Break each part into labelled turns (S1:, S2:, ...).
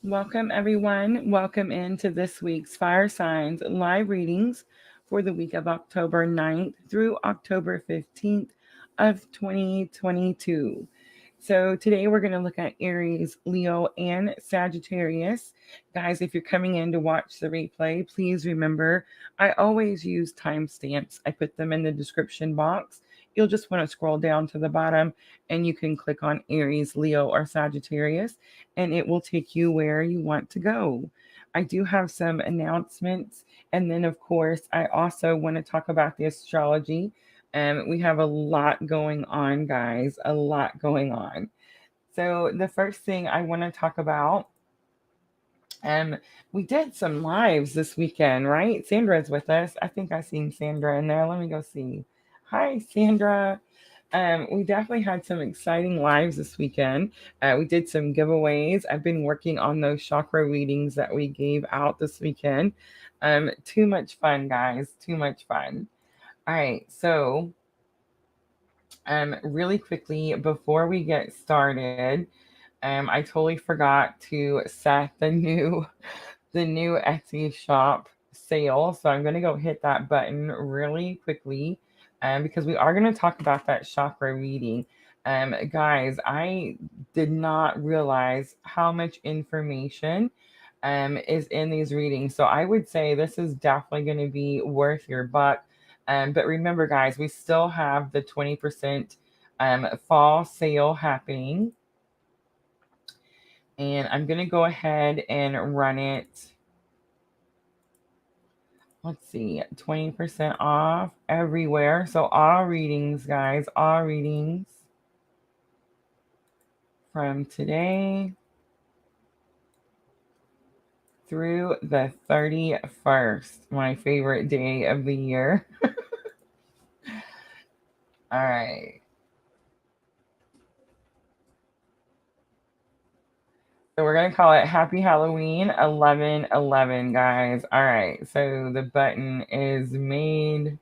S1: Welcome, everyone. Welcome into this week's Fire Signs live readings for the week of October 9th through October 15th of 2022. So, today we're going to look at Aries, Leo, and Sagittarius. Guys, if you're coming in to watch the replay, please remember I always use timestamps. I put them in the description box. You'll just want to scroll down to the bottom and you can click on Aries, Leo, or Sagittarius and it will take you where you want to go. I do have some announcements. And then, of course, I also want to talk about the astrology. We have a lot going on, guys, a lot going on. So, the first thing I want to talk about, um, we did some lives this weekend, right? Sandra's with us. I think I seen Sandra in there. Let me go see. Hi, Sandra. We definitely had some exciting lives this weekend. We did some giveaways. I've been working on those chakra readings that we gave out this weekend. Too much fun, guys. Too much fun. All right, so really quickly before we get started, I totally forgot to set the new Etsy shop sale. So I'm gonna go hit that button really quickly, because we are gonna talk about that chakra reading. Guys, I did not realize how much information is in these readings. So I would say this is definitely going to be worth your buck. But remember, guys, we still have the 20% fall sale happening. And I'm going to go ahead and run it. Let's see, 20% off everywhere. So all readings, guys, all readings from today through the 31st, my favorite day of the year. All right. So we're gonna call it Happy Halloween 11/11, guys. All right. So the button is made.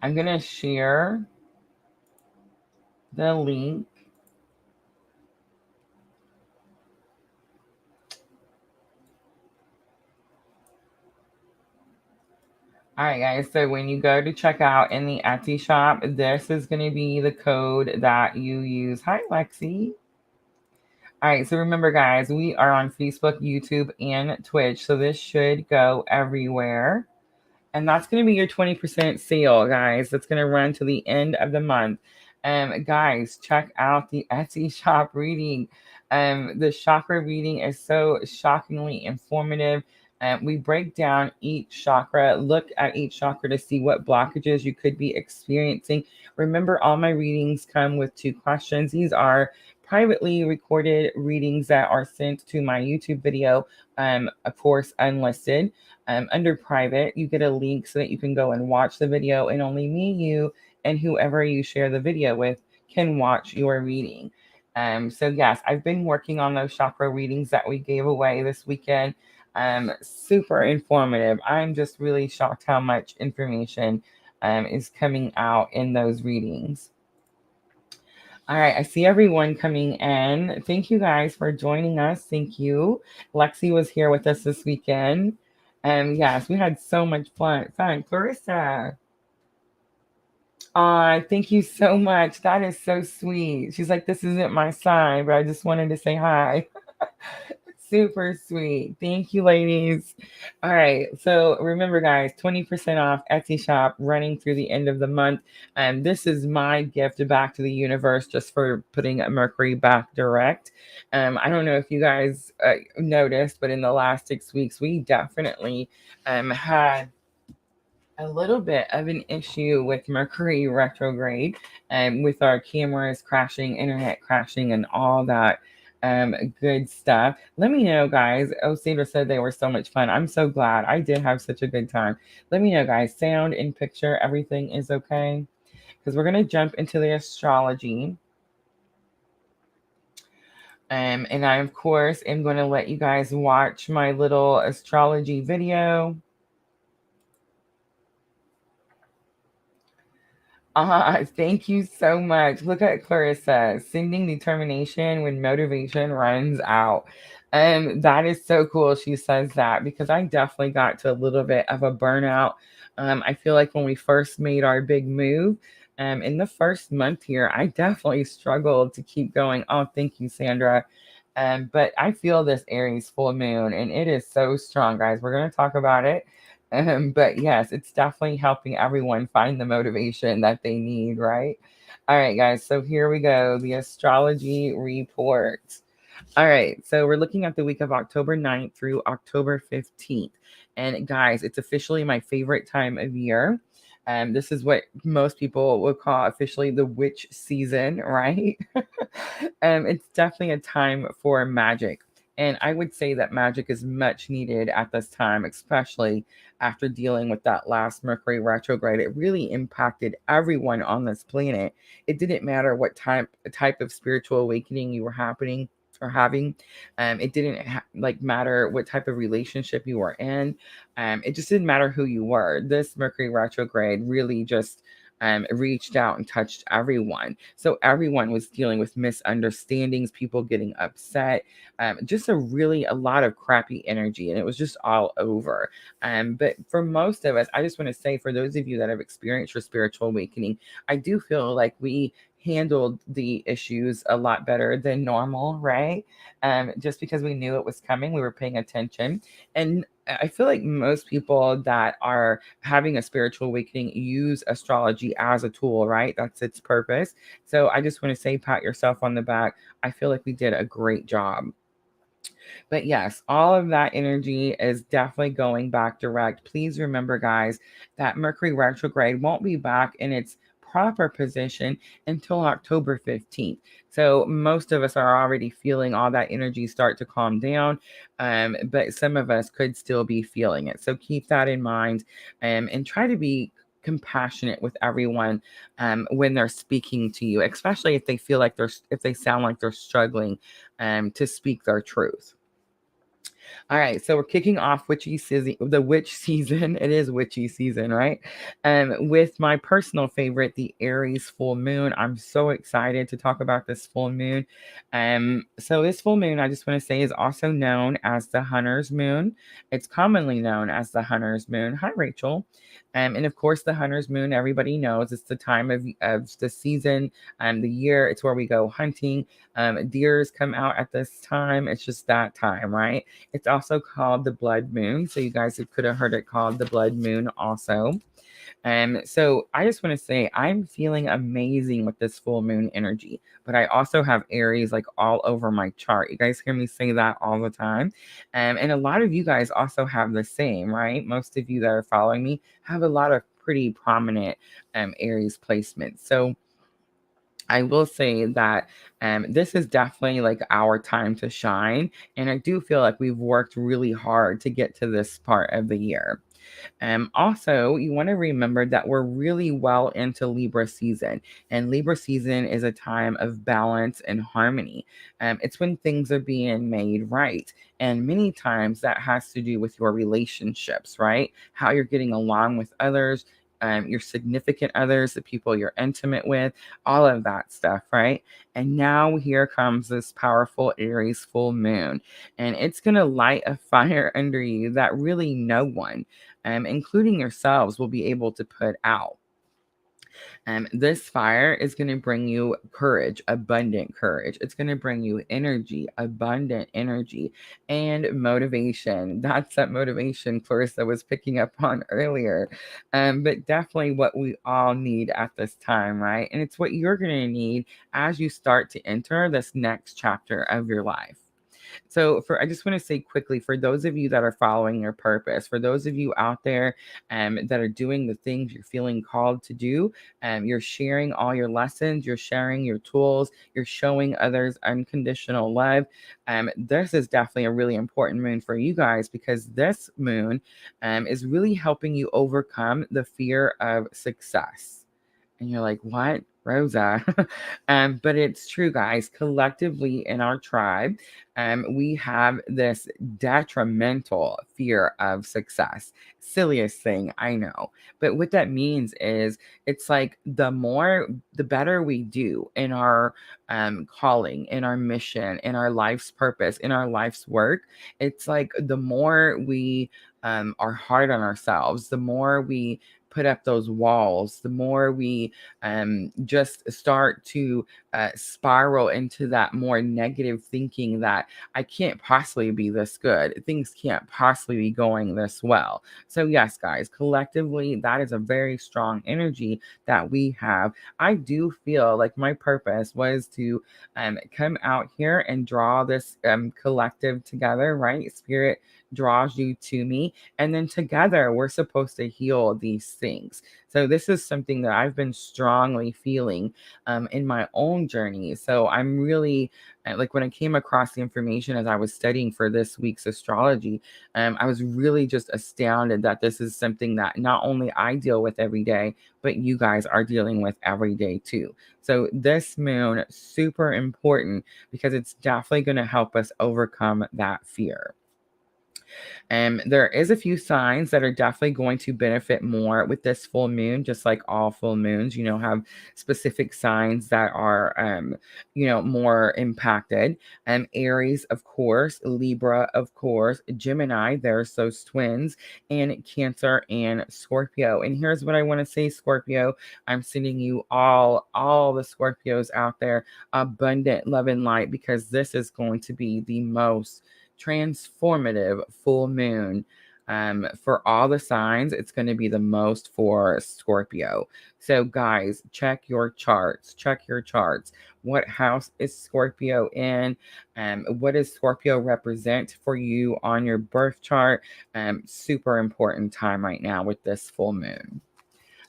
S1: I'm gonna share the link. All right, guys. So when you go to check out in the Etsy shop, this is gonna be the code that you use. Hi, Lexi. All right. So remember, guys, we are on Facebook, YouTube, and Twitch. So this should go everywhere. And that's going to be your 20% sale, guys. That's going to run to the end of the month. Guys, check out the Etsy shop reading. The chakra reading is so shockingly informative. We break down each chakra, look at each chakra to see what blockages you could be experiencing. Remember, all my readings come with 2 questions. These are privately recorded readings that are sent to my YouTube video, of course, unlisted. Under private, you get a link so that you can go and watch the video, and only me, you, and whoever you share the video with can watch your reading. So yes, I've been working on those chakra readings that we gave away this weekend. Super informative. I'm just really shocked how much information is coming out in those readings. All right, I see everyone coming in. Thank you guys for joining us. Thank you. Lexi was here with us this weekend. Yes, we had so much fun. Clarissa. Thank you so much. That is so sweet. She's like, this isn't my sign, but I just wanted to say hi. Super sweet. Thank you, ladies. All right. So remember, guys, 20% off Etsy shop running through the end of the month. And this is my gift back to the universe just for putting Mercury back direct. I don't know if you guys noticed, but in the last 6 weeks, we definitely had a little bit of an issue with Mercury retrograde, with our cameras crashing, internet crashing, and all that good stuff. Let me know, guys. Oh, Sandra said they were so much fun. I'm so glad. I did have such a good time. Let me know, guys. Sound and picture, everything is okay? Because we're going to jump into the astrology. And I, of course, am going to let you guys watch my little astrology video. Thank you so much. Look at Clarissa, sending determination when motivation runs out. That is so cool. She says that because I definitely got to a little bit of a burnout. I feel like when we first made our big move, in the first month here, I definitely struggled to keep going. Oh, thank you, Sandra. But I feel this Aries full moon, and it is so strong, guys. We're going to talk about it. But yes, it's definitely helping everyone find the motivation that they need, right? All right, guys. So here we go. The astrology report. All right, so we're looking at the week of October 9th through October 15th. And guys, it's officially my favorite time of year. This is what most people would call officially the witch season, right? It's definitely a time for magic. And I would say that magic is much needed at this time, especially after dealing with that last Mercury retrograde. It really impacted everyone on this planet. It didn't matter what type of spiritual awakening you were happening or having. It didn't like matter what type of relationship you were in. It just didn't matter who you were. This Mercury retrograde really just reached out and touched everyone. So everyone was dealing with misunderstandings, people getting upset, just a lot of crappy energy, and it was just all over. But for most of us, I just want to say, for those of you that have experienced your spiritual awakening, I do feel like we handled the issues a lot better than normal, right? Just because we knew it was coming, we were paying attention. And I feel like most people that are having a spiritual awakening use astrology as a tool, right? That's its purpose. So I just want to say, pat yourself on the back. I feel like we did a great job. But yes, all of that energy is definitely going back direct. Please remember, guys, that Mercury retrograde won't be back in its proper position until October 15th. So most of us are already feeling all that energy start to calm down, but some of us could still be feeling it. So keep that in mind, and try to be compassionate with everyone when they're speaking to you, especially if they feel like if they sound like they're struggling to speak their truth. All right, so we're kicking off witchy season, the witch season. It is witchy season, right? With my personal favorite, the Aries full moon. I'm so excited to talk about this full moon. So this full moon, I just want to say, is also known as the Hunter's moon. It's commonly known as the Hunter's moon. Hi, Rachel. And of course, the Hunter's moon, everybody knows it's the time of the season, the year. It's where we go hunting. Deers come out at this time. It's just that time, right? It's also called the blood moon. So you guys could have heard it called the blood moon also. So I just want to say I'm feeling amazing with this full moon energy, but I also have Aries like all over my chart. You guys hear me say that all the time. And a lot of you guys also have the same, right? Most of you that are following me have a lot of pretty prominent Aries placements. So I will say that this is definitely like our time to shine. And I do feel like we've worked really hard to get to this part of the year. Also, you want to remember that we're really well into Libra season, and Libra season is a time of balance and harmony. It's when things are being made right, and many times that has to do with your relationships, right? How you're getting along with others. Your significant others, the people you're intimate with, all of that stuff, right? And now here comes this powerful Aries full moon, and it's going to light a fire under you that really no one, including yourselves, will be able to put out. This fire is going to bring you courage, abundant courage. It's going to bring you energy, abundant energy, and motivation. That's that motivation Clarissa was picking up on earlier. But definitely what we all need at this time, right? And it's what you're going to need as you start to enter this next chapter of your life. So I just want to say quickly, for those of you that are following your purpose, for those of you out there that are doing the things you're feeling called to do, you're sharing all your lessons, you're sharing your tools, you're showing others unconditional love. This is definitely a really important moon for you guys, because this moon is really helping you overcome the fear of success. And you're like, what? Rosa. But it's true, guys. Collectively in our tribe, we have this detrimental fear of success. Silliest thing, I know. But what that means is it's like the better we do in our calling, in our mission, in our life's purpose, in our life's work, it's like the more we are hard on ourselves, the more we put up those walls, the more we just start to spiral into that more negative thinking that I can't possibly be this good. Things can't possibly be going this well. So, yes, guys, collectively, that is a very strong energy that we have. I do feel like my purpose was to come out here and draw this collective together, right? Spirit draws you to me, and then together we're supposed to heal these things. So this is something that I've been strongly feeling in my own journey. So I'm really like when I came across the information as I was studying for this week's astrology, I was really just astounded that this is something that not only I deal with every day, but you guys are dealing with every day too. So this moon, super important because it's definitely going to help us overcome that fear. There is a few signs that are definitely going to benefit more with this full moon, just like all full moons, have specific signs that are, more impacted. Aries, of course, Libra, of course, Gemini, there's those twins, and Cancer and Scorpio. And here's what I want to say, Scorpio. I'm sending you all the Scorpios out there abundant love and light because this is going to be the most transformative full moon for all the signs. It's going to be the most for Scorpio. So guys, check your charts. What house is Scorpio in? What does Scorpio represent for you on your birth chart? Super important time right now with this full moon.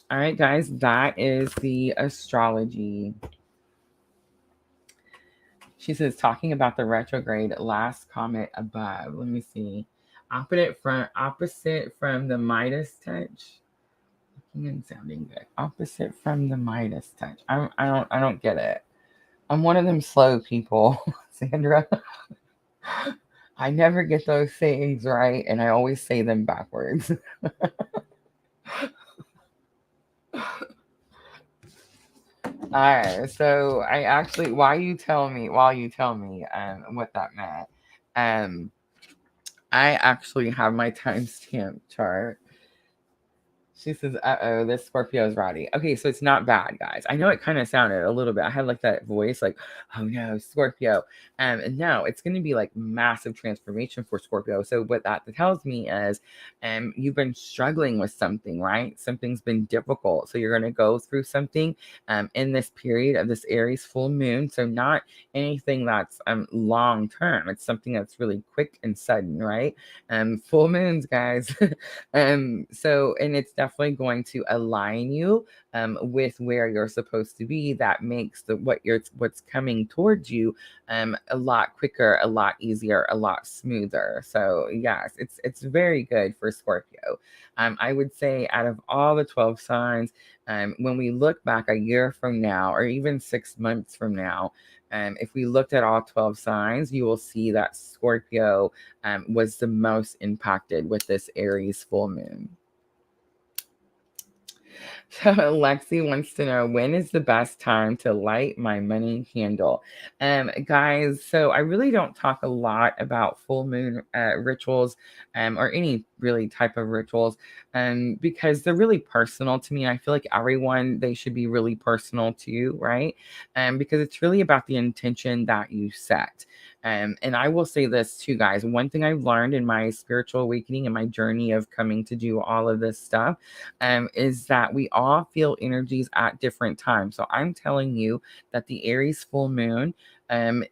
S1: All right, guys, that is the astrology. She says, talking about the retrograde, last comment above. Let me see. Opposite from the Midas touch. Looking and sounding good. Opposite from the Midas touch. I don't get it. I'm one of them slow people, Sandra. I never get those sayings right, and I always say them backwards. All right, so I actually, while you tell me what that meant, um, I actually have my timestamp chart. She says, "Uh-oh, this Scorpio is rowdy." Okay, so it's not bad, guys. I know it kind of sounded a little bit. I had like that voice, like, "Oh no, Scorpio." And no, it's going to be like massive transformation for Scorpio. So what that tells me is, you've been struggling with something, right? Something's been difficult. So you're going to go through something, in this period of this Aries full moon. So not anything that's long term. It's something that's really quick and sudden, right? Full moons, guys. So, and it's definitely going to align you with where you're supposed to be. That makes what's coming towards you a lot quicker, a lot easier, a lot smoother. So yes, it's very good for Scorpio. I would say out of all the 12 signs, when we look back a year from now, or even 6 months from now, if we looked at all 12 signs, you will see that Scorpio was the most impacted with this Aries full moon. So Lexi wants to know, when is the best time to light my money candle? Guys, so I really don't talk a lot about full moon rituals or any really type of rituals because they're really personal to me. I feel like everyone, they should be really personal to you, right? Because it's really about the intention that you set. And I will say this too, guys. One thing I've learned in my spiritual awakening and my journey of coming to do all of this stuff is that we all feel energies at different times. So I'm telling you that the Aries full moon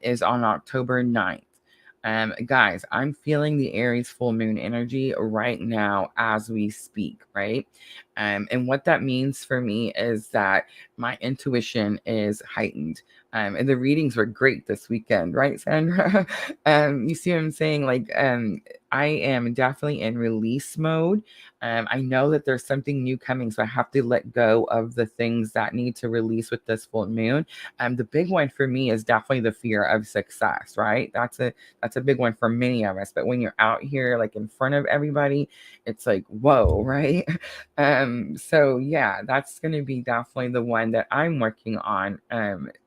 S1: is on October 9th. Guys, I'm feeling the Aries full moon energy right now as we speak, right? And what that means for me is that my intuition is heightened. And the readings were great this weekend, right, Sandra? You see what I'm saying? Like, I am definitely in release mode. I know that there's something new coming, so I have to let go of the things that need to release with this full moon. The big one for me is definitely the fear of success, right? That's a big one for many of us. But when you're out here, like in front of everybody, it's like, whoa, right? So yeah, that's going to be definitely the one that I'm working on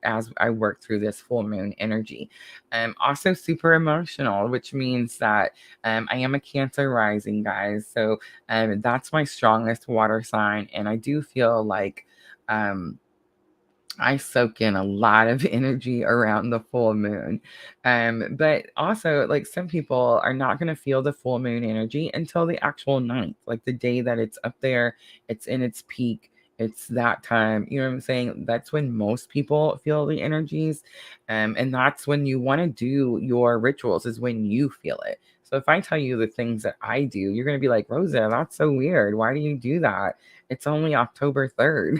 S1: as I work through this full moon energy. Also super emotional, which means that I am a Cancer rising, guys. So that's my strongest water sign, and I do feel like I soak in a lot of energy around the full moon. But also, like, some people are not going to feel the full moon energy until the actual ninth, like the day that it's up there, it's in its peak. It's that time, you know what I'm saying? That's when most people feel the energies. And that's when you want to do your rituals, is when you feel it. So if I tell you the things that I do, you're going to be like, Rosa, that's so weird. Why do you do that? It's only October 3rd.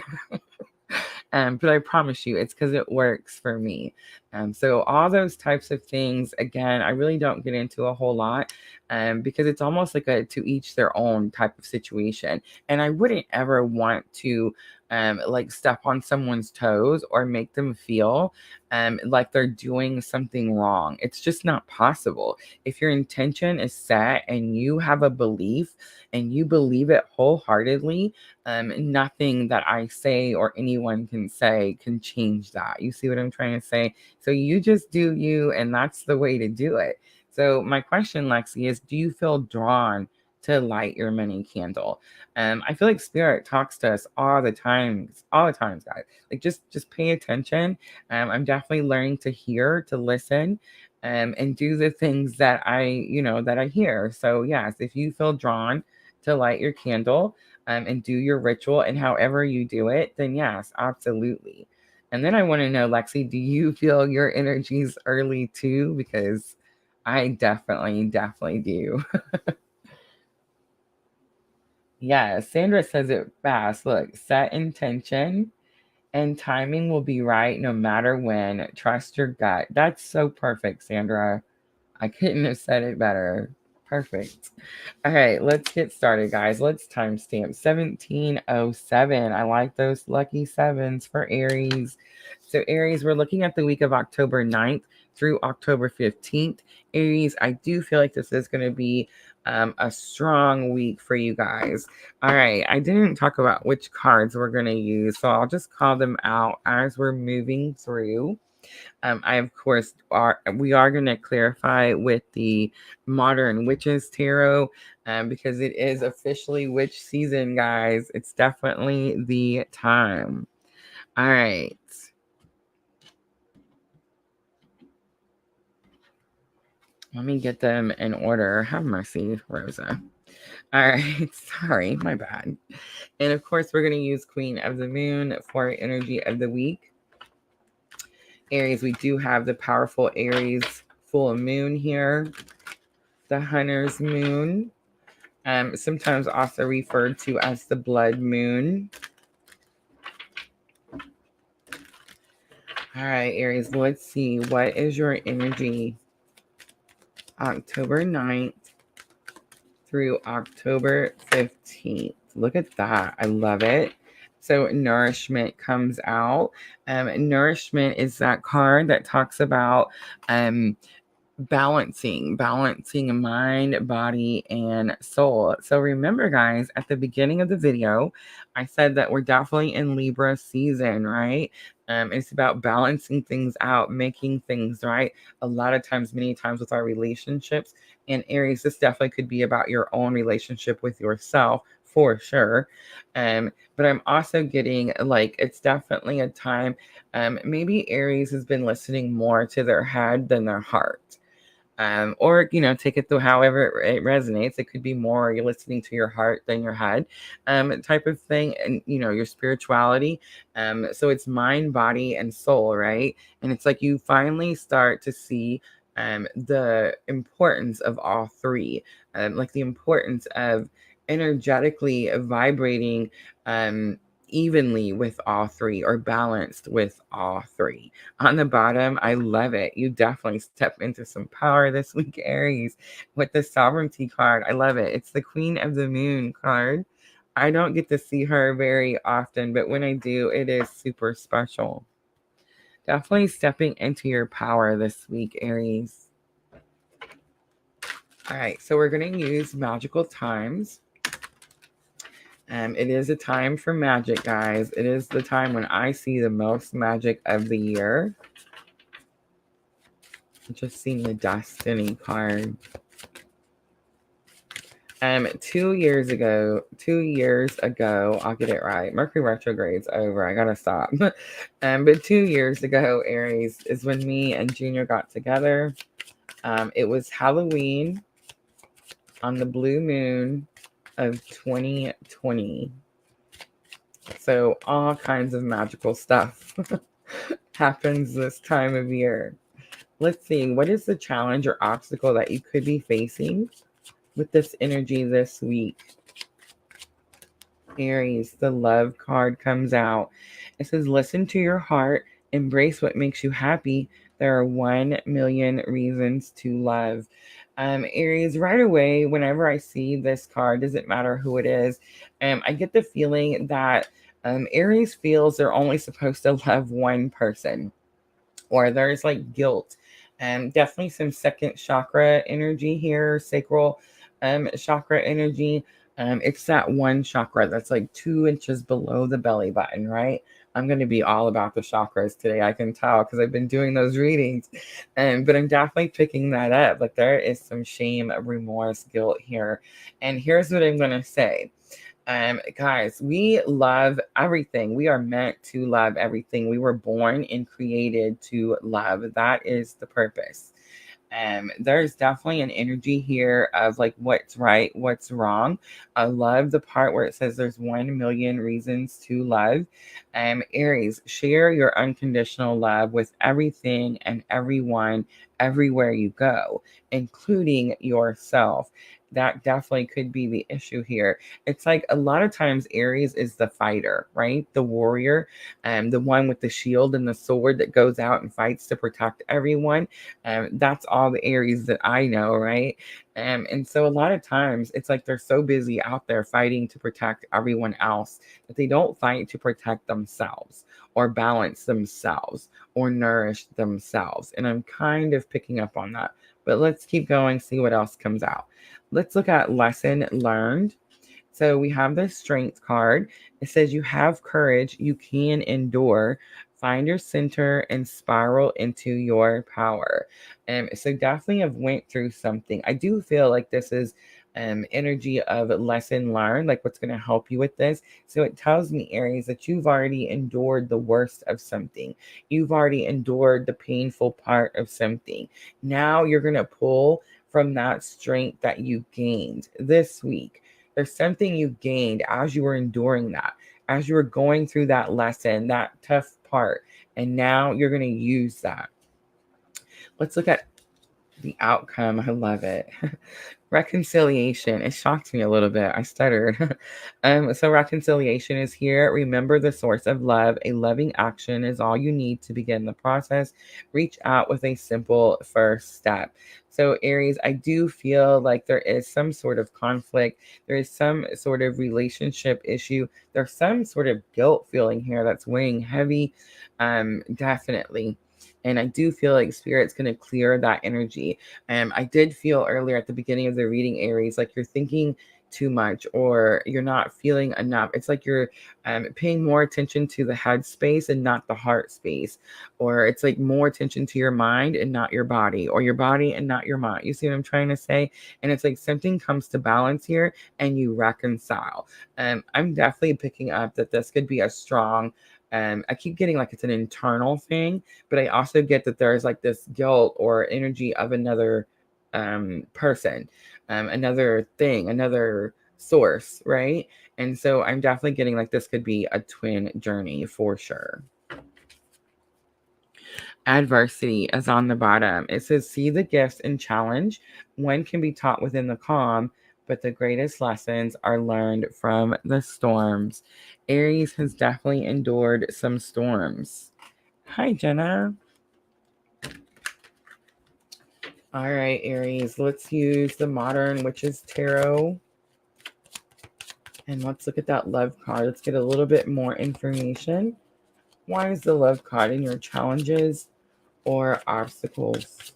S1: But I promise you, it's because it works for me. So all those types of things, again, I really don't get into a whole lot because it's almost like a to each their own type of situation. And I wouldn't ever want to like step on someone's toes or make them feel like they're doing something wrong. It's just not possible. If your intention is set and you have a belief and you believe it wholeheartedly, nothing that I say or anyone can say can change that. You see what I'm trying to say? So you just do you, and that's the way to do it. So my question, Lexi, is do you feel drawn to light your mini candle? I feel like spirit talks to us all the times, guys. Like just pay attention. I'm definitely learning to hear, to listen, and do the things that that I hear. So yes, if you feel drawn to light your candle, and do your ritual and however you do it, then yes, absolutely. And then I want to know, Lexi, do you feel your energies early too? Because I definitely do. Yeah, Sandra says it fast. Look, set intention and timing will be right no matter when. Trust your gut. That's so perfect, Sandra. I couldn't have said it better. Perfect. All right, let's get started, guys. Let's timestamp 1707. I like those lucky sevens for Aries. So, Aries, we're looking at the week of October 9th through October 15th. Aries, I do feel like this is going to be a strong week for you guys. All right, I didn't talk about which cards we're going to use, so I'll just call them out as we're moving through. I of course we are going to clarify with the Modern Witches Tarot because it is officially witch season, guys. It's definitely the time. All right. Let me get them in order. Have mercy, Rosa. All right. Sorry, my bad. And of course, we're going to use Queen of the Moon for energy of the week. Aries, we do have the powerful Aries full moon here, the Hunter's moon, sometimes also referred to as the blood moon. All right, Aries, let's see. What is your energy October 9th through October 15th? Look at that. I love it. So nourishment comes out. Nourishment is that card that talks about balancing mind, body, and soul. So remember, guys, at the beginning of the video I said that we're definitely in Libra season, right? It's about balancing things out, making things right. A lot of times, many times with our relationships, and Aries, this definitely could be about your own relationship with yourself for sure. But I'm also getting like it's definitely a time, maybe Aries has been listening more to their head than their heart. Or take it through however it resonates. It could be more you're listening to your heart than your head, type of thing, and your spirituality. So it's mind, body, and soul, right? And it's like you finally start to see the importance of all three, like the importance of energetically vibrating evenly with all three, or balanced with all three. On the bottom, I love it. You definitely step into some power this week, Aries, with the sovereignty card. I love it. It's the Queen of the Moon card. I don't get to see her very often, but when I do, it is super special. Definitely stepping into your power this week, Aries. All right, so we're going to use magical times. It is a time for magic, guys. It is the time when I see the most magic of the year. Just seeing the Destiny card. 2 years ago, I'll get it right. Mercury retrograde's over. I gotta stop. But 2 years ago, Aries, is when me and Junior got together. It was Halloween on the blue moon of 2020. So all kinds of magical stuff happens this time of year. Let's see, what is the challenge or obstacle that you could be facing with this energy this week? Aries, the love card comes out. It says, listen to your heart, embrace what makes you happy. There are 1 million reasons to love. Aries, right away, whenever I see this card, doesn't matter who it is, I get the feeling that Aries feels they're only supposed to love one person, or there's like guilt. Definitely some second chakra energy here, sacral chakra energy. It's that one chakra that's like 2 inches below the belly button, right? I'm going to be all about the chakras today. I can tell because I've been doing those readings. But I'm definitely picking that up. Like there is some shame, remorse, guilt here. And here's what I'm going to say. Guys, we love everything. We are meant to love everything. We were born and created to love. That is the purpose. There's definitely an energy here of like what's right, what's wrong. I love the part where it says there's 1 million reasons to love. Aries, share your unconditional love with everything and everyone, everywhere you go, including yourself. That definitely could be the issue here. It's like a lot of times Aries is the fighter, right? The warrior, the one with the shield and the sword that goes out and fights to protect everyone. That's all the Aries that I know, right? And so a lot of times it's like they're so busy out there fighting to protect everyone else that they don't fight to protect themselves or balance themselves or nourish themselves. And I'm kind of picking up on that. But let's keep going, see what else comes out. Let's look at lesson learned. So we have the strength card. It says you have courage, you can endure, find your center and spiral into your power. So definitely have went through something. I do feel like this is energy of lesson learned, like what's going to help you with this. So it tells me, Aries, that you've already endured the worst of something. You've already endured the painful part of something. Now you're going to pull from that strength that you gained this week. There's something you gained as you were enduring that, as you were going through that lesson, that tough part, and now you're going to use that. Let's look at the outcome. I love it. Reconciliation. It shocked me a little bit. I stuttered. So reconciliation is here. Remember the source of love. A loving action is all you need to begin the process. Reach out with a simple first step. So Aries, I do feel like there is some sort of conflict. There is some sort of relationship issue. There's some sort of guilt feeling here that's weighing heavy. Definitely. And I do feel like Spirit's going to clear that energy. I did feel earlier at the beginning of the reading, Aries, like you're thinking too much or you're not feeling enough. It's like you're paying more attention to the head space and not the heart space. Or it's like more attention to your mind and not your body, or your body and not your mind. You see what I'm trying to say? And it's like something comes to balance here and you reconcile. I'm definitely picking up that this could be a strong I keep getting like it's an internal thing, but I also get that there's like this guilt or energy of another person, another thing, another source, right? And so I'm definitely getting like this could be a twin journey for sure. Adversity is on the bottom. It says, see the gifts and challenge. One can be taught within the calm. but the greatest lessons are learned from the storms. Aries has definitely endured some storms. Hi, Jenna. All right, Aries, let's use the Modern Witches Tarot. And let's look at that love card. Let's get a little bit more information. Why is the love card in your challenges or obstacles?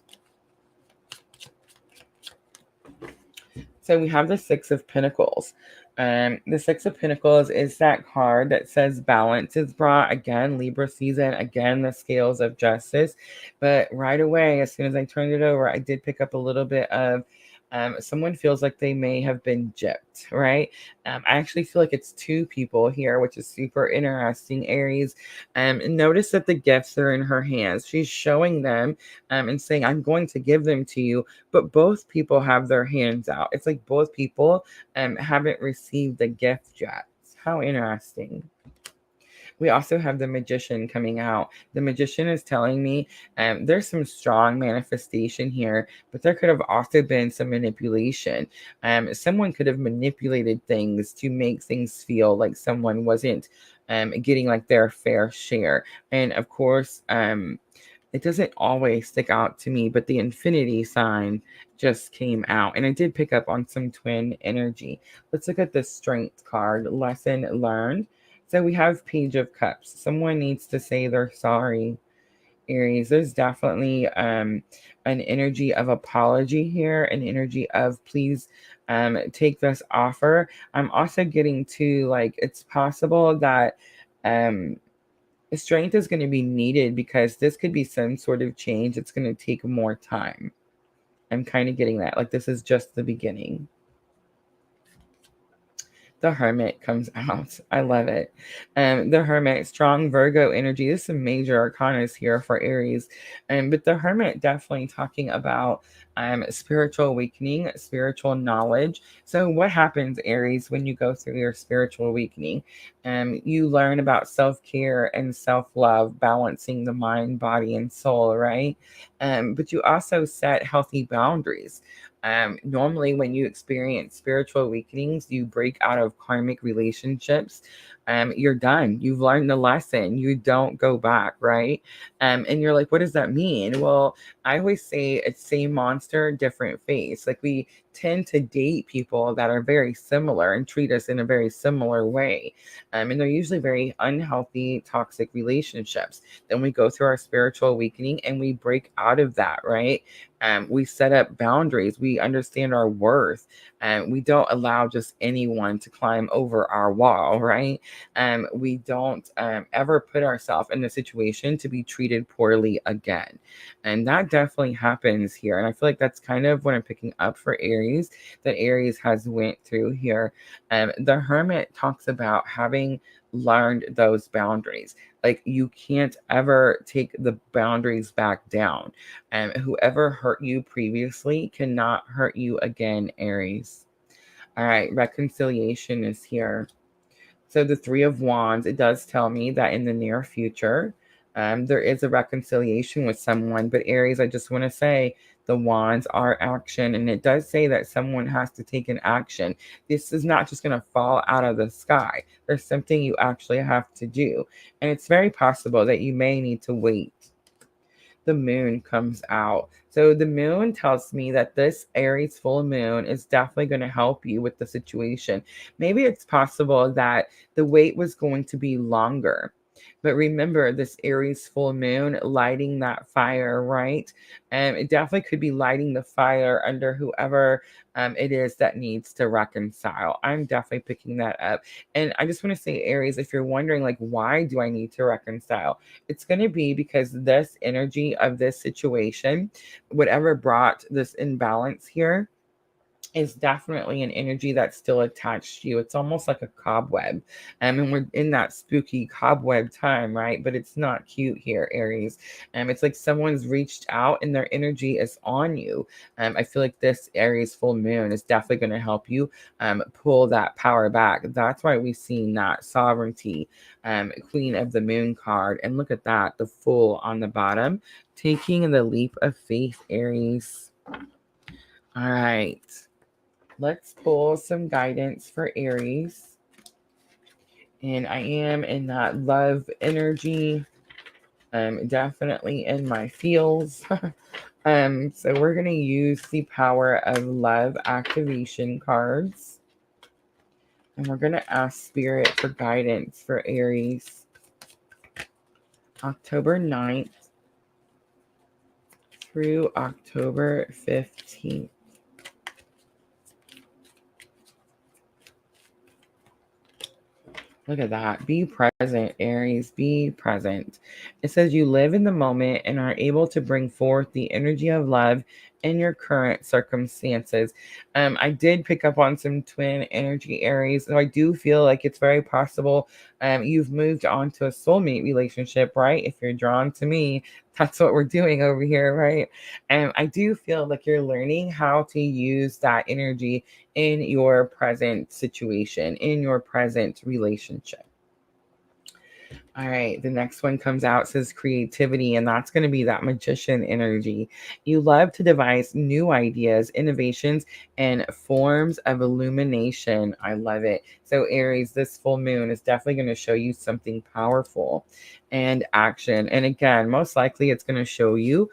S1: So we have the Six of Pentacles. The Six of Pentacles is that card that says balance is brought. Again, Libra season. Again, the scales of justice. But right away, as soon as I turned it over, I did pick up a little bit of someone feels like they may have been gypped, right? I actually feel like it's two people here, which is super interesting, Aries. Notice that the gifts are in her hands. She's showing them and saying, I'm going to give them to you, but both people have their hands out. It's like both people haven't received the gift yet. How interesting. We also have the Magician coming out. The Magician is telling me there's some strong manifestation here, but there could have also been some manipulation. Someone could have manipulated things to make things feel like someone wasn't getting like their fair share. And of course, it doesn't always stick out to me, but the infinity sign just came out. And I did pick up on some twin energy. Let's look at the strength card, lesson learned. So we have Page of Cups. Someone needs to say they're sorry, Aries. There's definitely an energy of apology here, an energy of please take this offer. I'm also getting to like it's possible that strength is going to be needed because this could be some sort of change. It's going to take more time. I'm kind of getting that. Like this is just the beginning. The Hermit comes out. I love it. The Hermit, strong Virgo energy. There's some major arcanas here for Aries. But the Hermit definitely talking about spiritual awakening, spiritual knowledge. So what happens, Aries, when you go through your spiritual awakening? You learn about self-care and self-love, balancing the mind, body, and soul, right? But you also set healthy boundaries. Normally, when you experience spiritual awakenings, you break out of karmic relationships. You're done. You've learned the lesson. You don't go back, right? And you're like, what does that mean? Well, I always say it's same monster, different face. Like we tend to date people that are very similar and treat us in a very similar way. And they're usually very unhealthy, toxic relationships. Then we go through our spiritual awakening and we break out of that, right? We set up boundaries. We understand our worth. We don't allow just anyone to climb over our wall, right? We don't ever put ourselves in a situation to be treated poorly again. And that definitely happens here. And I feel like that's kind of what I'm picking up for Aries, that Aries has went through here. The Hermit talks about having learned those boundaries. Like you can't ever take the boundaries back down. Whoever hurt you previously cannot hurt you again, Aries. All right, reconciliation is here. So the Three of Wands, it does tell me that in the near future, there is a reconciliation with someone. But Aries, I just want to say the wands are action, and it does say that someone has to take an action. This is not just going to fall out of the sky. There's something you actually have to do, and it's very possible that you may need to wait. The moon comes out. So the moon tells me that this Aries full moon is definitely going to help you with the situation. Maybe it's possible that the wait was going to be longer. But remember, this Aries full moon lighting that fire, right? It definitely could be lighting the fire under whoever it is that needs to reconcile. I'm definitely picking that up. And I just want to say, Aries, if you're wondering, like, why do I need to reconcile? It's going to be because this energy of this situation, whatever brought this imbalance here, is definitely an energy that's still attached to you. It's almost like a cobweb. And we're in that spooky cobweb time, right? But it's not cute here, Aries. It's like someone's reached out and their energy is on you. I feel like this Aries full moon is definitely going to help you pull that power back. That's why we've seen that sovereignty, Queen of the Moon card. And look at that, the Fool on the bottom, taking the leap of faith, Aries. All right. Let's pull some guidance for Aries. And I am in that love energy. Definitely in my feels. So we're going to use the power of love activation cards. And we're going to ask Spirit for guidance for Aries. October 9th through October 15th. Look at that. Be present, Aries. Be present. It says you live in the moment and are able to bring forth the energy of love in your current circumstances. I did pick up on some twin energy, Aries. So I do feel like it's very possible you've moved on to a soulmate relationship, right? If you're drawn to me, that's what we're doing over here, right? And I do feel like you're learning how to use that energy in your present situation, in your present relationship. All right, the next one comes out, says creativity, and that's going to be that magician energy. You love to devise new ideas, innovations, and forms of illumination. I love it. So, Aries, this full moon is definitely going to show you something powerful and action. And again, most likely it's going to show you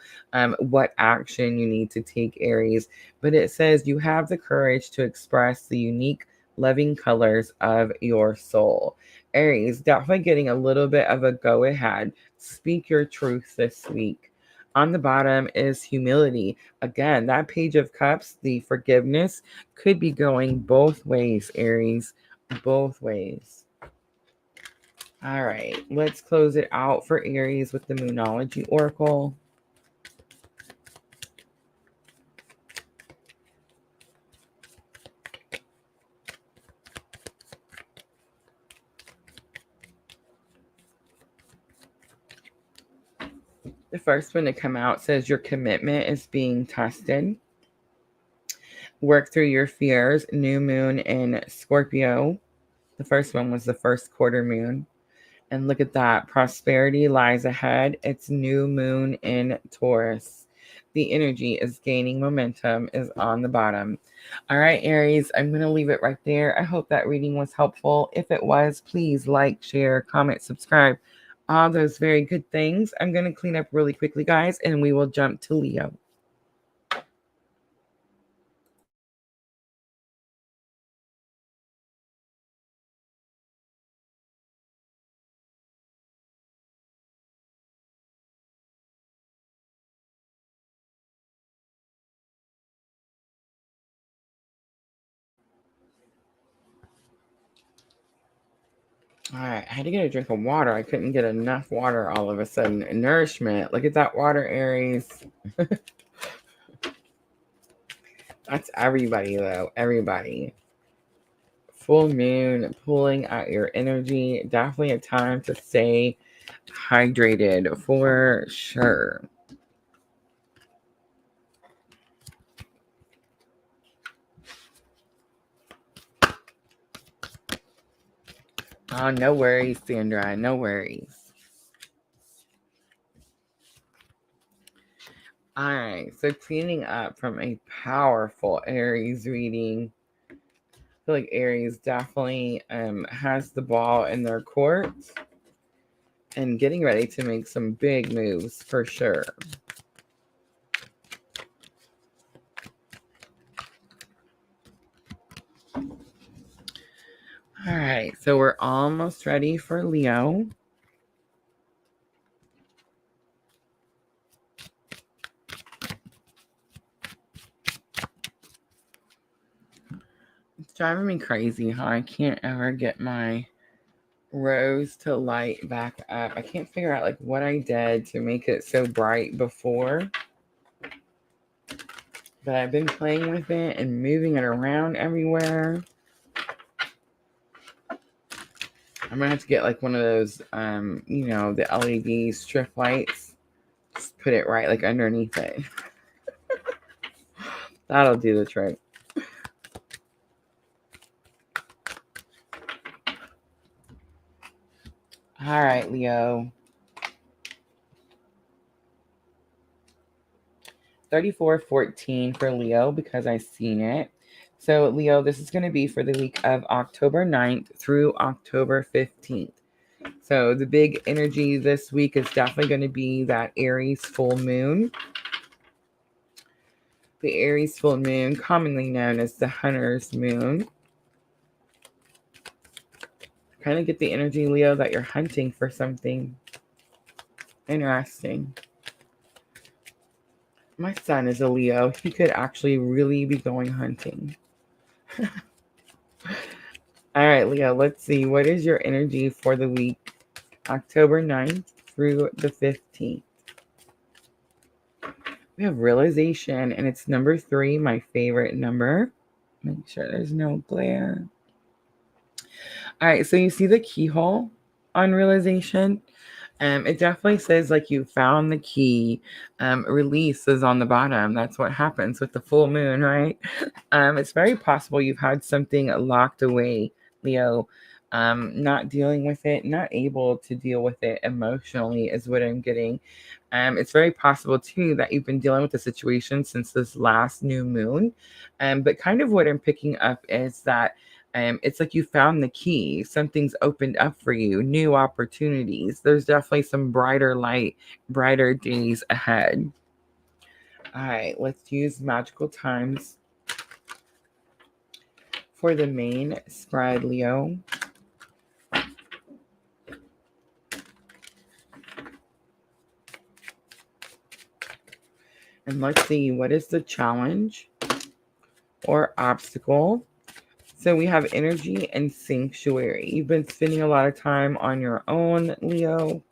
S1: what action you need to take, Aries. But it says you have the courage to express the unique, loving colors of your soul. Aries, definitely getting a little bit of a go ahead. Speak your truth this week. On the bottom is humility. Again, that Page of Cups, the forgiveness, could be going both ways, Aries. Both ways. All right, let's close it out for Aries with the Moonology Oracle. The first one to come out says your commitment is being tested. Work through your fears. New moon in Scorpio. The first one was the first quarter moon. And look at that. Prosperity lies ahead. It's new moon in Taurus. The energy is gaining momentum, is on the bottom. All right, Aries, I'm going to leave it right there. I hope that reading was helpful. If it was, please like, share, comment, subscribe. All those very good things. I'm going to clean up really quickly, guys, and we will jump to Leo. All right, I had to get a drink of water. I couldn't get enough water all of a sudden. Nourishment. Look at that water, Aries. That's everybody, though. Everybody. Full moon, pulling out your energy. Definitely a time to stay hydrated for sure. Oh, no worries, Sandra. No worries. All right, so cleaning up from a powerful Aries reading. I feel like Aries definitely has the ball in their court and getting ready to make some big moves for sure. All right, so we're almost ready for Leo. It's driving me crazy how I can't ever get my rose to light back up. I can't figure out like what I did to make it so bright before. But I've been playing with it and moving it around everywhere. I'm gonna have to get like one of those the LED strip lights. Just put it right like underneath it. That'll do the trick. All right, Leo. 3414 for Leo because I seen it. So, Leo, this is going to be for the week of October 9th through October 15th. So, the big energy this week is definitely going to be that Aries full moon. The Aries full moon, commonly known as the hunter's moon. Kind of get the energy, Leo, that you're hunting for something interesting. My son is a Leo. He could actually really be going hunting. All right, Leo, let's see. What is your energy for the week, October 9th through the 15th? We have realization, and it's number 3, my favorite number. Make sure there's no glare. All right, so you see the keyhole on realization? It definitely says like you found the key. Release is on the bottom. That's what happens with the full moon, right? It's very possible you've had something locked away, Leo. Not dealing with it, not able to deal with it emotionally is what I'm getting. It's very possible too that you've been dealing with the situation since this last new moon. But kind of what I'm picking up is that it's like you found the key. Something's opened up for you, new opportunities. There's definitely some brighter light, brighter days ahead. All right, let's use magical times for the main spread, Leo. And let's see, what is the challenge or obstacle? So we have energy and sanctuary. You've been spending a lot of time on your own, Leo.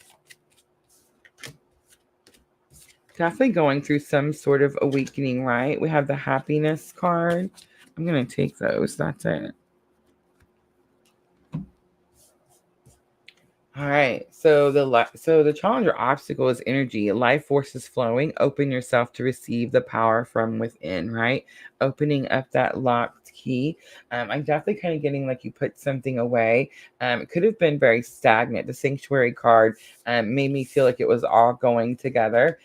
S1: Definitely going through some sort of awakening, right? We have the happiness card. I'm going to take those. That's it. All right. So the challenge or obstacle is energy. Life force is flowing. Open yourself to receive the power from within, right? Opening up that locked key. I'm definitely kind of getting like you put something away. It could have been very stagnant. The sanctuary card made me feel like it was all going together.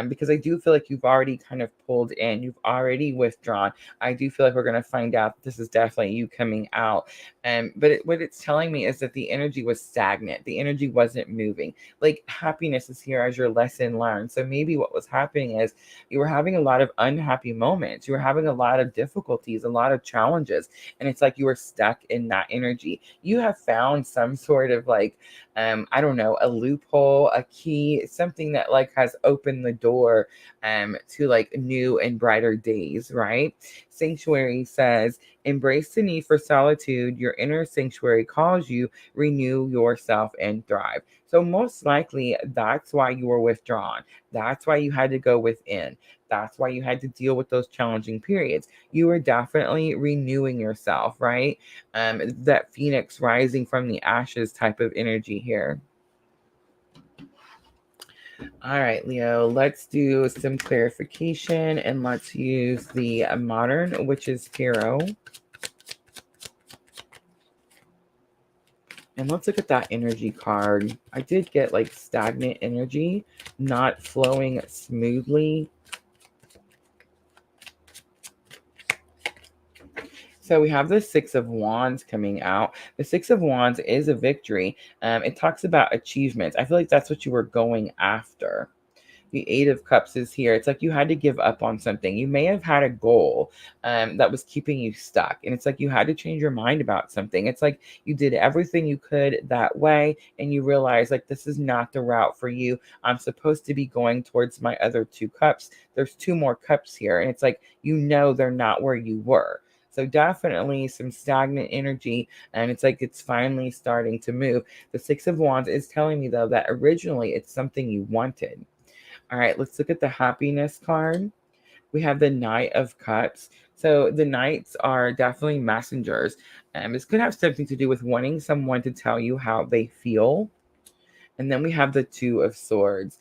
S1: Because I do feel like you've already kind of pulled in, you've already withdrawn. I do feel like we're going to find out that this is definitely you coming out. But what it's telling me is that the energy was stagnant. The energy wasn't moving. Like happiness is here as your lesson learned. So maybe what was happening is you were having a lot of unhappy moments. You were having a lot of difficulties, a lot of challenges. And it's like you were stuck in that energy. You have found some sort of like, I don't know, a loophole, a key, something that like has opened the door to like new and brighter days, right? Sanctuary says, embrace the need for solitude. Your inner sanctuary calls you, renew yourself and thrive. So, most likely, that's why you were withdrawn. That's why you had to go within. That's why you had to deal with those challenging periods. You were definitely renewing yourself, right? That phoenix rising from the ashes type of energy here. All right, Leo, let's do some clarification and let's use the modern witch's tarot. And let's look at that energy card. I did get like stagnant energy, not flowing smoothly. So we have the Six of Wands coming out. The Six of Wands is a victory. It talks about achievements. I feel like that's what you were going after. The Eight of Cups is here. It's like you had to give up on something. You may have had a goal that was keeping you stuck. And it's like you had to change your mind about something. It's like you did everything you could that way. And you realize like this is not the route for you. I'm supposed to be going towards my other 2 cups. There's 2 more cups here. And it's like, you know, they're not where you were. So definitely some stagnant energy. And it's like it's finally starting to move. The Six of Wands is telling me, though, that originally it's something you wanted. All right, let's look at the happiness card. We have the Knight of Cups. So the knights are definitely messengers. This could have something to do with wanting someone to tell you how they feel. And then we have the Two of Swords.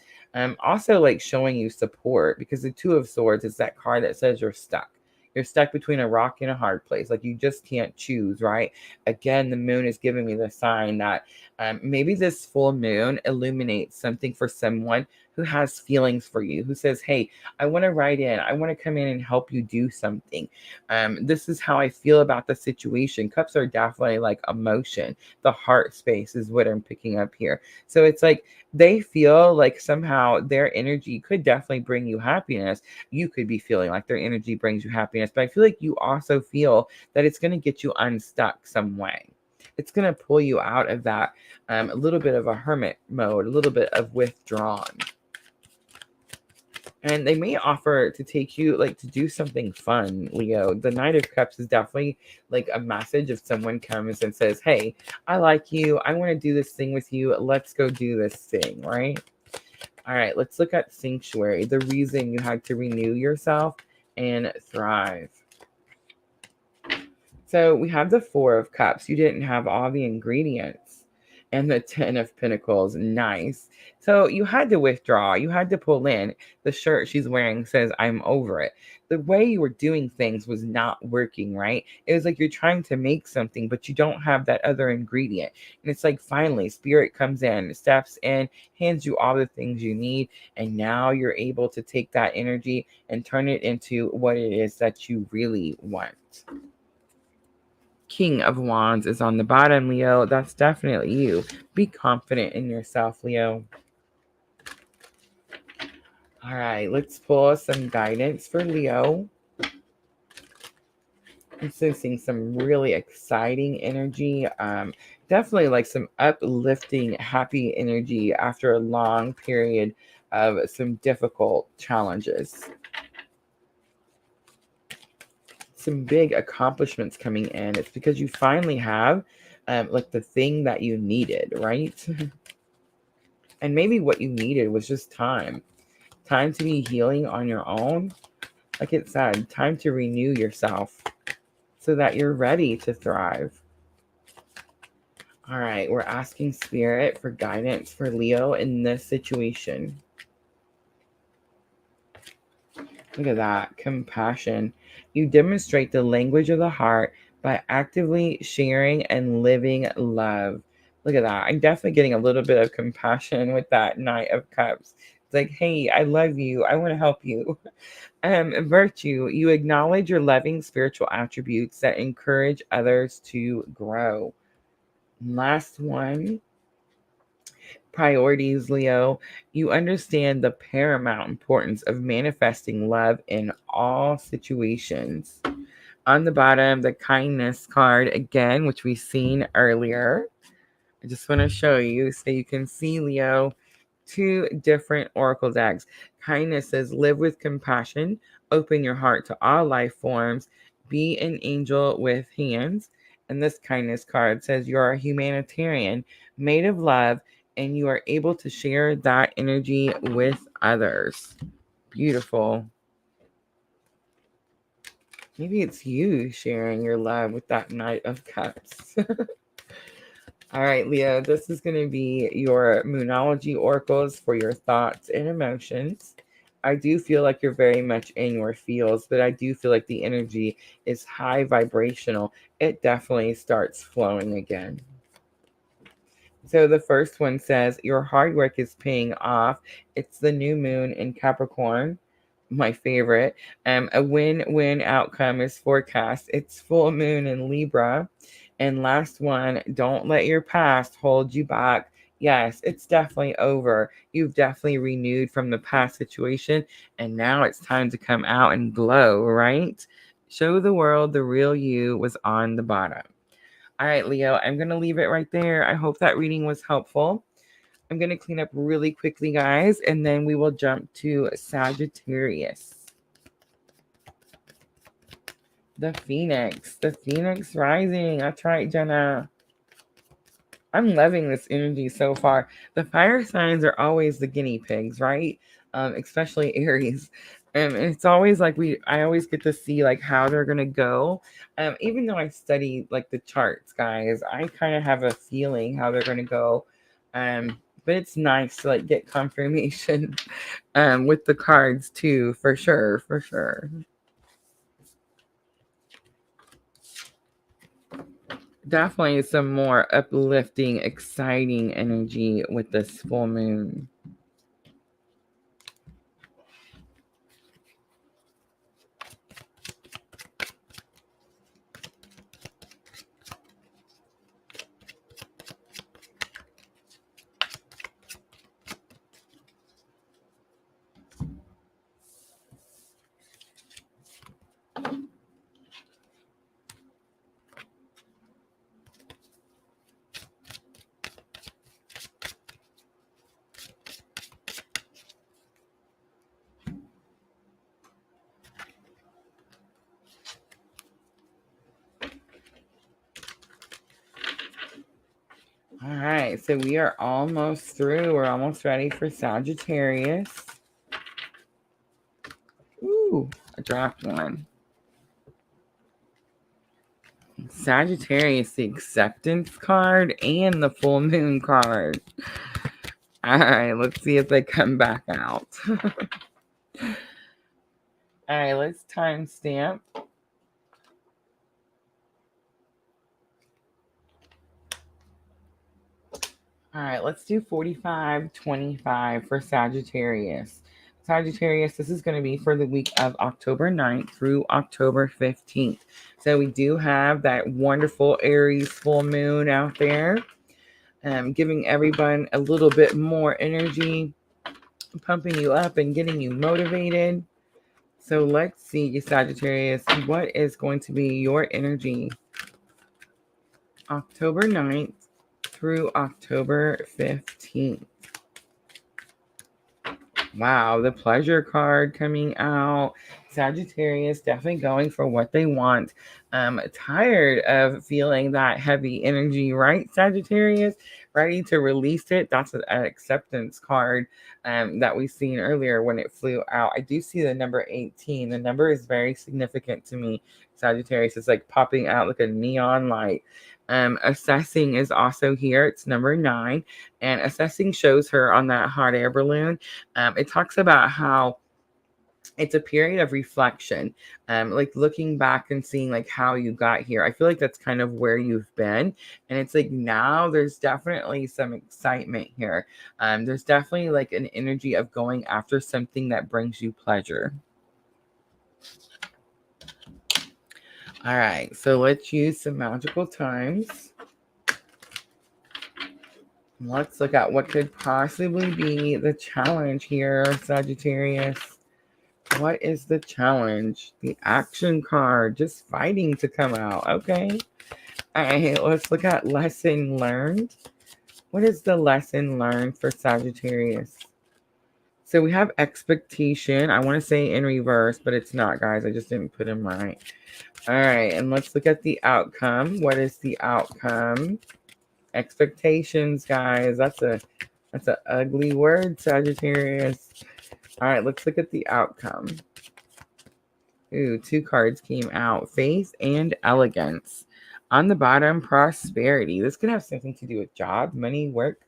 S1: Also like showing you support, because the Two of Swords is that card that says you're stuck. You're stuck between a rock and a hard place. Like you just can't choose, right? Again, the moon is giving me the sign that maybe this full moon illuminates something for someone who has feelings for you, who says, hey, I want to write in, I want to come in and help you do something. This is how I feel about the situation. Cups are definitely like emotion. The heart space is what I'm picking up here. So it's like they feel like somehow their energy could definitely bring you happiness. You could be feeling like their energy brings you happiness, but I feel like you also feel that it's going to get you unstuck some way. It's going to pull you out of that a little bit of a hermit mode, a little bit of withdrawn. And they may offer to take you, like, to do something fun, Leo. The Knight of Cups is definitely like a message if someone comes and says, hey, I like you. I want to do this thing with you. Let's go do this thing, right? All right, let's look at Sanctuary, the reason you had to renew yourself and thrive. So we have the Four of Cups. You didn't have all the ingredients. And the Ten of Pentacles. Nice. So you had to withdraw. You had to pull in. The shirt she's wearing says, I'm over it. The way you were doing things was not working, right? It was like you're trying to make something, but you don't have that other ingredient. And it's like finally, Spirit comes in, steps in, hands you all the things you need. And now you're able to take that energy and turn it into what it is that you really want. King of Wands is on the bottom, Leo. That's definitely you. Be confident in yourself, Leo. All right, let's pull some guidance for Leo. I'm sensing some really exciting energy. Definitely like some uplifting, happy energy after a long period of some difficult challenges. Some big accomplishments coming in. It's because you finally have like the thing that you needed, right? And maybe what you needed was just time to be healing on your own. Like it said, time to renew yourself so that you're ready to thrive. All right, we're asking Spirit for guidance for Leo in this situation. Look at that, compassion. You demonstrate the language of the heart by actively sharing and living love. Look at that. I'm definitely getting a little bit of compassion with that Knight of Cups. It's like, hey, I love you. I want to help you. Virtue. You acknowledge your loving spiritual attributes that encourage others to grow. Last one. Priorities, Leo. You understand the paramount importance of manifesting love in all situations. On the bottom, the kindness card again, which we've seen earlier. I just want to show you so you can see, Leo, two different oracle decks. Kindness says, live with compassion, open your heart to all life forms, be an angel with hands. And this kindness card says, you're a humanitarian, made of love, and you are able to share that energy with others. Beautiful. Maybe it's you sharing your love with that Knight of Cups. All right, Leo, this is going to be your Moonology oracles for your thoughts and emotions. I do feel like you're very much in your feels, but I do feel like the energy is high vibrational. It definitely starts flowing again. So the first one says, your hard work is paying off. It's the new moon in Capricorn. My favorite. A win-win outcome is forecast. It's full moon in Libra. And last one, don't let your past hold you back. Yes, it's definitely over. You've definitely renewed from the past situation, and now it's time to come out and glow, right? Show the world the real you was on the bottom. All right, Leo, I'm going to leave it right there. I hope that reading was helpful. I'm going to clean up really quickly, guys, and then we will jump to Sagittarius. The Phoenix rising. That's right, Jenna. I'm loving this energy so far. The fire signs are always the guinea pigs, right? Especially Aries. And it's always like I always get to see like how they're gonna go. Even though I study like the charts, guys, I kind of have a feeling how they're gonna go. But it's nice to like get confirmation with the cards too, for sure, for sure. Definitely some more uplifting, exciting energy with this full moon. All right, so we are almost through. We're almost ready for Sagittarius. Ooh, I dropped one. Sagittarius, the acceptance card and the full moon card. All right, let's see if they come back out. All right, let's timestamp. All right, let's do 45-25 for Sagittarius. Sagittarius, this is going to be for the week of October 9th through October 15th. So we do have that wonderful Aries full moon out there, giving everyone a little bit more energy, pumping you up and getting you motivated. So let's see, Sagittarius, what is going to be your energy October 9th through October 15th? Wow, the pleasure card coming out. Sagittarius definitely going for what they want. Tired of feeling that heavy energy, right? Sagittarius, ready to release it. That's an acceptance card that we seen earlier when it flew out. I do see the number 18. The number is very significant to me. Sagittarius is like popping out like a neon light. Assessing is also here. It's number 9. And assessing shows her on that hot air balloon. It talks about how it's a period of reflection, like looking back and seeing like how you got here. I feel like that's kind of where you've been, and it's like now there's definitely some excitement here. There's definitely like an energy of going after something that brings you pleasure. All right, so let's use some magical times. Let's look at what could possibly be the challenge here, Sagittarius. What is the challenge? The action card, just fighting to come out. Okay. All right, let's look at lesson learned. What is the lesson learned for Sagittarius? So we have expectation. I want to say in reverse, but it's not, guys. I just didn't put them right. All right, and let's look at the outcome. What is the outcome? Expectations, guys. That's an ugly word, Sagittarius. All right, let's look at the outcome. Ooh, 2 cards came out. Faith and elegance. On the bottom, prosperity. This could have something to do with job, money, work.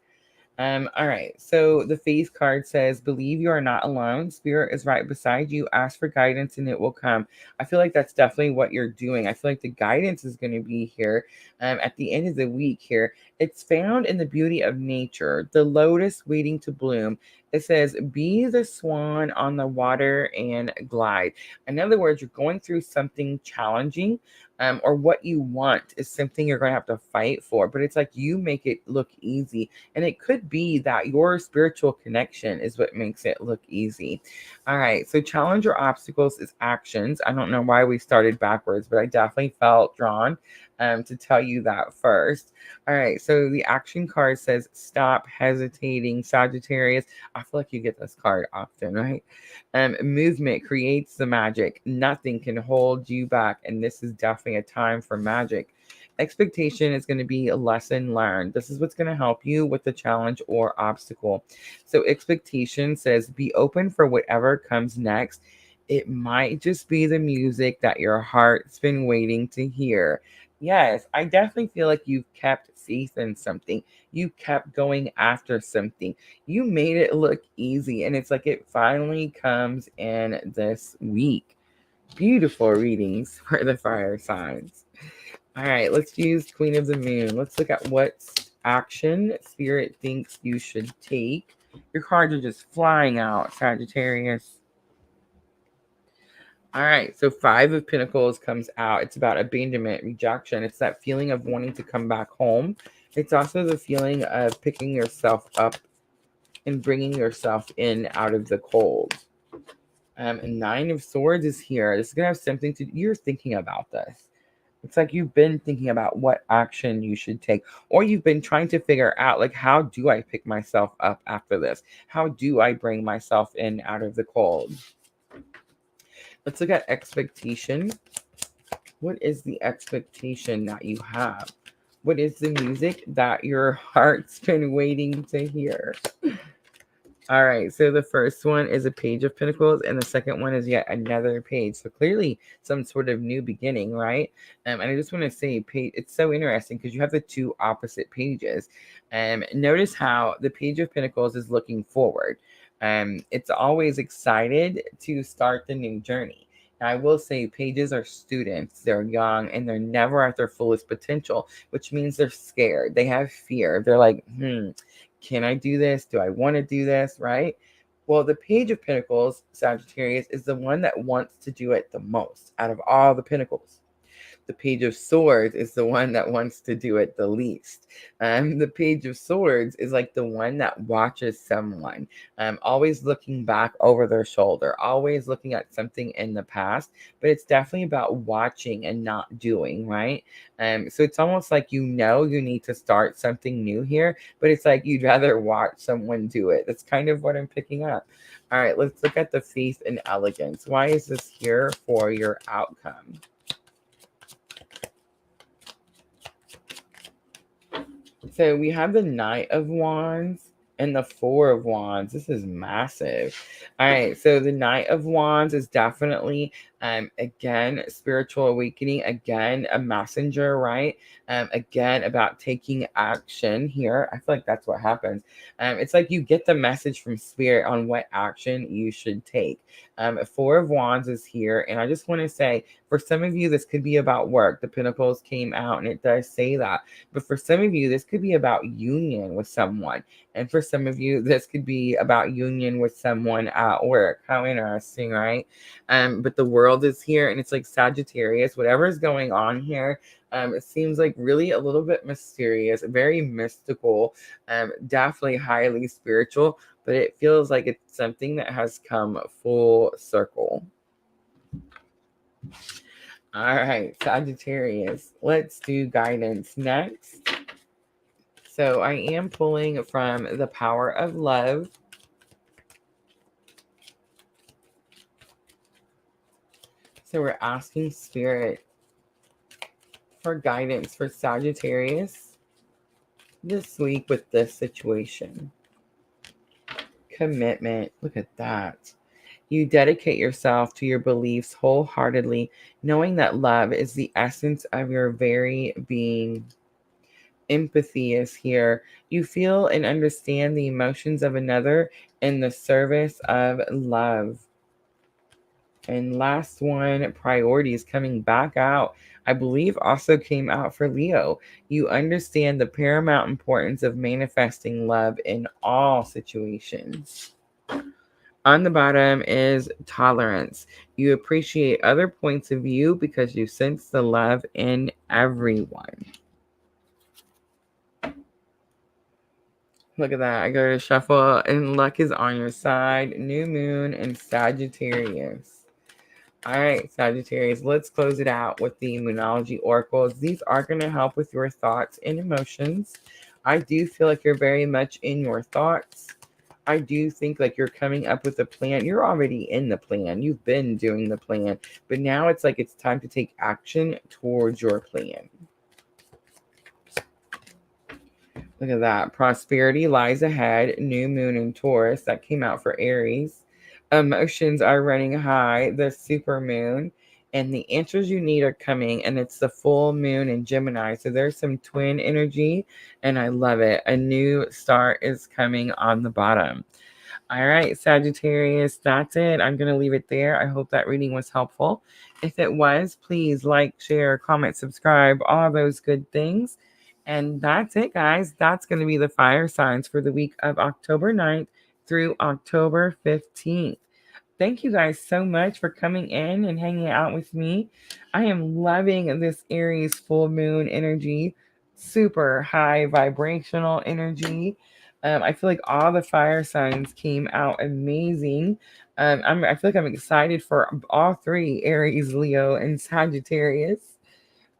S1: All right. So the faith card says, believe you are not alone. Spirit is right beside you. Ask for guidance and it will come. I feel like that's definitely what you're doing. I feel like the guidance is going to be here at the end of the week here. It's found in the beauty of nature, the lotus waiting to bloom. It says, be the swan on the water and glide. In other words, you're going through something challenging, or what you want is something you're going to have to fight for, but it's like you make it look easy. And it could be that your spiritual connection is what makes it look easy. All right. So challenge or obstacles is actions. I don't know why we started backwards, but I definitely felt drawn to tell you that first. All right. So the action card says, stop hesitating, Sagittarius. I feel like you get this card often, right? Movement creates the magic. Nothing can hold you back. And this is definitely a time for magic. Expectation is going to be a lesson learned. This is what's going to help you with the challenge or obstacle. So expectation says be open for whatever comes next. It might just be the music that your heart's been waiting to hear. Yes, I definitely feel like you've kept faith in something. You kept going after something. You made it look easy, and it's like it finally comes in this week. Beautiful readings for the fire signs. All right, let's use Queen of the Moon. Let's look at what action Spirit thinks you should take. Your cards are just flying out, Sagittarius. All right, so Five of Pentacles comes out. It's about abandonment, rejection. It's that feeling of wanting to come back home. It's also the feeling of picking yourself up and bringing yourself in out of the cold. And Nine of Swords is here. This is going to have something to... You're thinking about this. It's like you've been thinking about what action you should take, or you've been trying to figure out, like, how do I pick myself up after this? How do I bring myself in out of the cold? Let's look at expectation. What is the expectation that you have? What is the music that your heart's been waiting to hear? All right, so the first one is a Page of Pentacles, and the second one is yet another page. So clearly some sort of new beginning, right? And I just want to say, it's so interesting because you have the two opposite pages. Notice how the Page of Pentacles is looking forward. It's always excited to start the new journey. Now, I will say pages are students. They're young and they're never at their fullest potential, which means they're scared. They have fear. They're like, can I do this? Do I want to do this? Right? Well, the Page of Pentacles, Sagittarius, is the one that wants to do it the most out of all the Pentacles. The Page of Swords is the one that wants to do it the least. The Page of Swords is like the one that watches someone, always looking back over their shoulder, always looking at something in the past, but it's definitely about watching and not doing, right? So it's almost like you need to start something new here, but it's like you'd rather watch someone do it. That's kind of what I'm picking up. All right, let's look at the Faith and Elegance. Why is this here for your outcome? So we have the Knight of Wands and the Four of Wands. This is massive. All right, so the Knight of Wands is definitely, again, spiritual awakening. Again, a messenger, right? Again, about taking action here. I feel like that's what happens. It's like you get the message from Spirit on what action you should take. Four of Wands is here, and I just want to say, for some of you, this could be about work. The Pentacles came out, and it does say that. But for some of you, this could be about union with someone. And for some of you, this could be about union with someone at work. How interesting, right? But the World is here, and it's like Sagittarius. Whatever is going on here, it seems like really a little bit mysterious, very mystical, definitely highly spiritual, but it feels like it's something that has come full circle. All right, Sagittarius, let's do guidance next. So I am pulling from the Power of Love. So we're asking Spirit for guidance for Sagittarius this week with this situation. Commitment. Look at that. You dedicate yourself to your beliefs wholeheartedly, knowing that love is the essence of your very being. Empathy is here. You feel and understand the emotions of another in the service of love. And last one, priorities coming back out. I believe also came out for Leo. You understand the paramount importance of manifesting love in all situations. On the bottom is tolerance. You appreciate other points of view because you sense the love in everyone. Look at that. I go to shuffle and luck is on your side. New moon and Sagittarius. All right, Sagittarius, let's close it out with the Moonology Oracles. These are going to help with your thoughts and emotions. I do feel like you're very much in your thoughts. I do think like you're coming up with a plan. You're already in the plan. You've been doing the plan. But now it's like it's time to take action towards your plan. Look at that. Prosperity lies ahead. New moon in Taurus. That came out for Aries. Emotions are running high. The super moon. And the answers you need are coming. And it's the full moon in Gemini. So there's some twin energy. And I love it. A new start is coming on the bottom. All right, Sagittarius, that's it. I'm going to leave it there. I hope that reading was helpful. If it was, please like, share, comment, subscribe, all those good things. And that's it, guys. That's going to be the fire signs for the week of October 9th through October 15th. Thank you guys so much for coming in and hanging out with me. I am loving this Aries full moon energy, super high vibrational energy. I feel like all the fire signs came out amazing. I feel like I'm excited for all three Aries, Leo, and Sagittarius.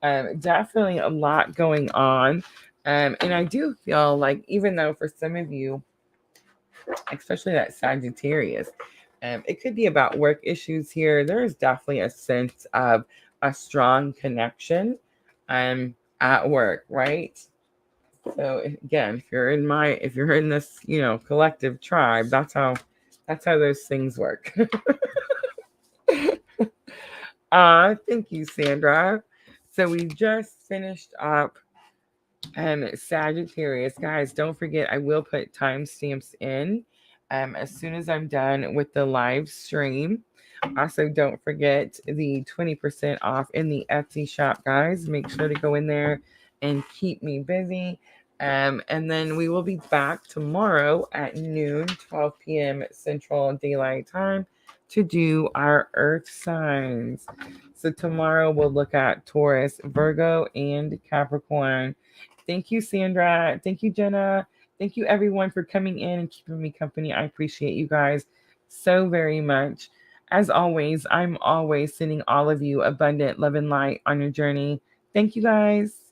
S1: Definitely a lot going on. And I do feel like, even though for some of you, especially that Sagittarius, it could be about work issues here. There is definitely a sense of a strong connection at work, right? So again, if you're in this, collective tribe, that's how those things work. Thank you, Sandra. So we just finished up Sagittarius. Guys, don't forget, I will put timestamps in as soon as I'm done with the live stream. Also, don't forget the 20% off in the Etsy shop, guys. Make sure to go in there and keep me busy. And then we will be back tomorrow at noon, 12 p.m. Central Daylight Time to do our Earth signs. So tomorrow we'll look at Taurus, Virgo, and Capricorn. Thank you, Sandra. Thank you, Jenna. Thank you, everyone, for coming in and keeping me company. I appreciate you guys so very much. As always, I'm always sending all of you abundant love and light on your journey. Thank you, guys.